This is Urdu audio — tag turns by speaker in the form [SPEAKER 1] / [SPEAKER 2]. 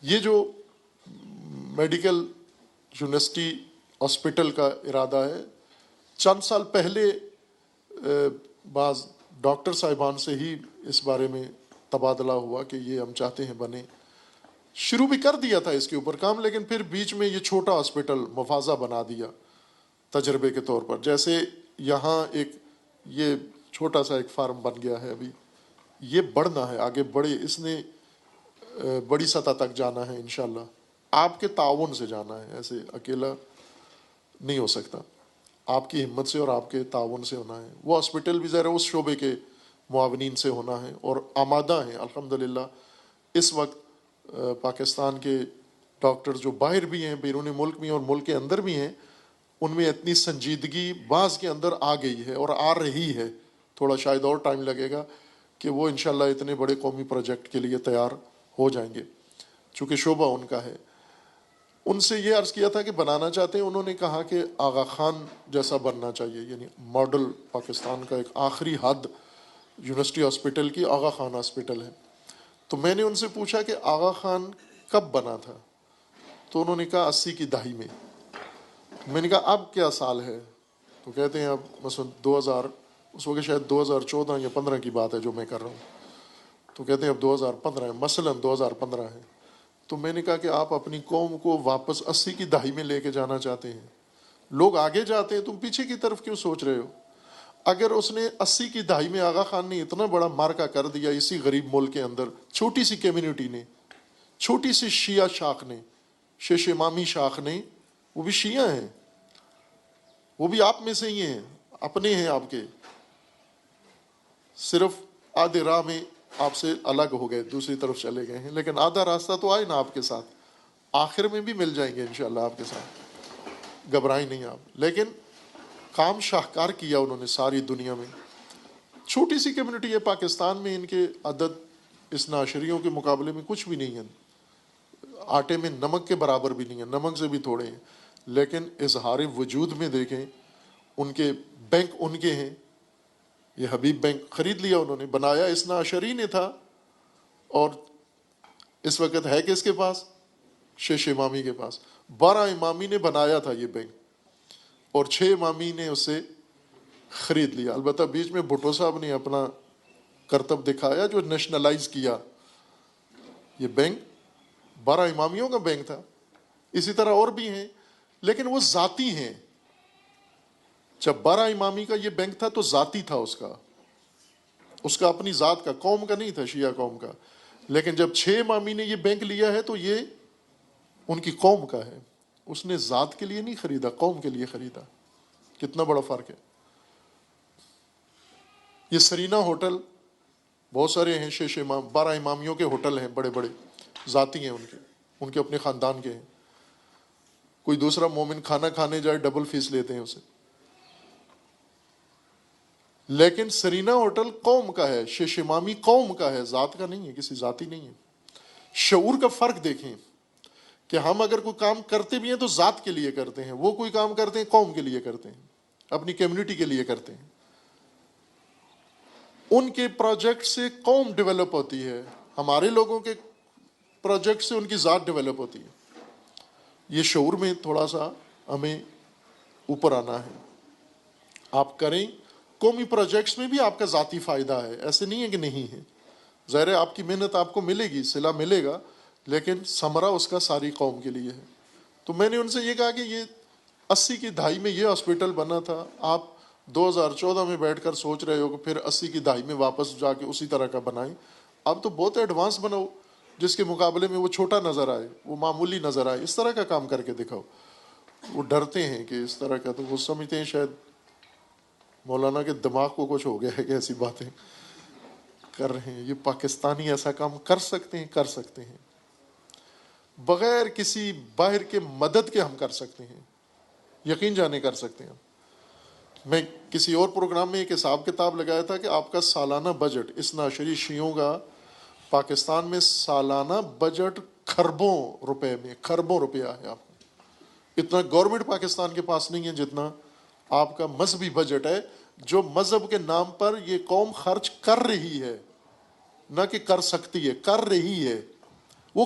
[SPEAKER 1] یہ جو میڈیکل یونیورسٹی ہاسپٹل کا ارادہ ہے، چند سال پہلے بعض ڈاکٹر صاحبان سے ہی اس بارے میں تبادلہ ہوا کہ یہ ہم چاہتے ہیں بنے. شروع بھی کر دیا تھا اس کے اوپر کام، لیکن پھر بیچ میں یہ چھوٹا ہاسپٹل مفازہ بنا دیا تجربے کے طور پر. جیسے یہاں ایک یہ چھوٹا سا ایک فارم بن گیا ہے، ابھی یہ بڑھنا ہے، آگے بڑھے، اس نے بڑی سطح تک جانا ہے انشاءاللہ. آپ کے تعاون سے جانا ہے، ایسے اکیلا نہیں ہو سکتا، آپ کی ہمت سے اور آپ کے تعاون سے ہونا ہے. وہ ہاسپٹل بھی ظاہر ہے اس شعبے کے معاونین سے ہونا ہے، اور آمادہ ہیں الحمدللہ. اس وقت پاکستان کے ڈاکٹر جو باہر بھی ہیں، بیرون ملک بھی ہیں اور ملک کے اندر بھی ہیں، ان میں اتنی سنجیدگی بعض کے اندر آ گئی ہے اور آ رہی ہے. تھوڑا شاید اور ٹائم لگے گا کہ وہ انشاءاللہ اتنے بڑے قومی پروجیکٹ کے لیے تیار ہو جائیں گے، چونکہ شعبہ ان کا ہے. ان سے یہ عرض کیا تھا کہ بنانا چاہتے ہیں، انہوں نے کہا کہ آغا خان جیسا بننا چاہیے، یعنی ماڈل پاکستان کا ایک آخری حد یونیورسٹی ہاسپٹل کی آغا خان ہاسپٹل ہے. تو میں نے ان سے پوچھا کہ آغا خان کب بنا تھا؟ تو انہوں نے کہا 80 کی دہائی میں. میں نے کہا اب کیا سال ہے؟ تو کہتے ہیں اب مثلا 2000، اس وقت شاید 2014 یا 15 کی بات ہے جو میں کر رہا ہوں. تو کہتے ہیں اب 2015 ہے، مثلا 2015 ہے. تو میں نے کہا کہ آپ اپنی قوم کو واپس 80 کی دہائی میں لے کے جانا چاہتے ہیں. لوگ آگے جاتے ہیں، تم پیچھے کی طرف کیوں سوچ رہے ہو؟ اگر اس نے 80 کی دہائی میں آغا خان نے اتنا بڑا مارکا کر دیا اسی غریب ملک کے اندر، چھوٹی سی کمیونٹی نے، چھوٹی سی شیعہ شاخ نے، شیش امامی شاخ نے، وہ بھی شیعہ ہیں، وہ بھی آپ میں سے ہی ہیں، اپنے ہیں آپ کے، صرف آدھے راہ میں آپ سے الگ ہو گئے، دوسری طرف چلے گئے ہیں، لیکن آدھا راستہ تو آئے نا آپ کے ساتھ، آخر میں بھی مل جائیں گے انشاءاللہ آپ کے ساتھ، گھبرائیں نہیں آپ. لیکن کام شاہکار کیا انہوں نے ساری دنیا میں. چھوٹی سی کمیونٹی ہے پاکستان میں، ان کے عدد اس ناشریوں کے مقابلے میں کچھ بھی نہیں ہے، آٹے میں نمک کے برابر بھی نہیں ہے، نمک سے بھی تھوڑے ہیں. لیکن اظہار وجود میں دیکھیں، ان کے بینک ان کے ہیں. یہ حبیب بینک خرید لیا انہوں نے، بنایا اس ناشری نے تھا، اور اس وقت ہے کس کے پاس؟ شیش امامی کے پاس. 12 امامی نے بنایا تھا یہ بینک، اور 6 امامی نے اسے خرید لیا. البتہ بیچ میں بھٹو صاحب نے اپنا کرتب دکھایا جو نیشنلائز کیا. یہ بینک 12 امامیوں کا بینک تھا. اسی طرح اور بھی ہیں، لیکن وہ ذاتی ہیں. جب 12 امامی کا یہ بینک تھا تو ذاتی تھا، اس کا اپنی ذات کا، قوم کا نہیں تھا، شیعہ قوم کا. لیکن جب 6 امامی نے یہ بینک لیا ہے تو یہ ان کی قوم کا ہے. اس نے ذات کے لیے نہیں خریدا، قوم کے لیے خریدا. کتنا بڑا فرق ہے. یہ سرینا ہوٹل، بہت سارے ہیں شیش امام، 12 امامیوں کے ہوٹل ہیں، بڑے بڑے ذاتی ہیں، ان کے اپنے خاندان کے ہیں. کوئی دوسرا مومن کھانا کھانے جائے ڈبل فیس لیتے ہیں اسے. لیکن سرینا ہوٹل قوم کا ہے، شیش امامی قوم کا ہے، ذات کا نہیں ہے، کسی ذاتی نہیں ہے. شعور کا فرق دیکھیں کہ ہم اگر کوئی کام کرتے بھی ہیں تو ذات کے لیے کرتے ہیں، وہ کوئی کام کرتے ہیں قوم کے لیے کرتے ہیں، اپنی کمیونٹی کے لیے کرتے ہیں. ان کے پروجیکٹ سے قوم ڈیولپ ہوتی ہے، ہمارے لوگوں کے پروجیکٹ سے ان کی ذات ڈیولپ ہوتی ہے. یہ شعور میں تھوڑا سا ہمیں اوپر آنا ہے. آپ کریں، قومی پروجیکٹس میں بھی آپ کا ذاتی فائدہ ہے، ایسے نہیں ہے کہ نہیں ہے. ظاہر ہے آپ کی محنت آپ کو ملے گی، صلہ ملے گا، لیکن ثمرہ اس کا ساری قوم کے لیے ہے. تو میں نے ان سے یہ کہا کہ یہ 80 کی دہائی میں یہ ہاسپٹل بنا تھا، آپ 2014 میں بیٹھ کر سوچ رہے ہو کہ پھر 80 کی دہائی میں واپس جا کے اسی طرح کا بنائیں. اب تو بہت ایڈوانس بناؤ جس کے مقابلے میں وہ چھوٹا نظر آئے، وہ معمولی نظر آئے، اس طرح کا کام کر کے دکھاؤ. وہ ڈرتے ہیں کہ اس طرح کا، تو وہ سمجھتے ہیں شاید مولانا کے دماغ کو کچھ ہو گیا ہے کہ ایسی باتیں کر رہے ہیں. یہ پاکستانی ایسا کام کر سکتے ہیں، کر سکتے ہیں، بغیر کسی باہر کے مدد کے ہم کر سکتے ہیں، یقین جانے کر سکتے ہیں. میں کسی اور پروگرام میں ایک حساب کتاب لگایا تھا کہ آپ کا سالانہ بجٹ، اس ناشری شیعوں کا پاکستان میں سالانہ بجٹ خربوں روپے میں، خربوں روپیہ ہے. آپ اتنا گورنمنٹ پاکستان کے پاس نہیں ہے جتنا آپ کا مذہبی بجٹ ہے، جو مذہب کے نام پر یہ قوم خرچ کر رہی ہے، نہ کہ کر سکتی ہے، کر رہی ہے. وہ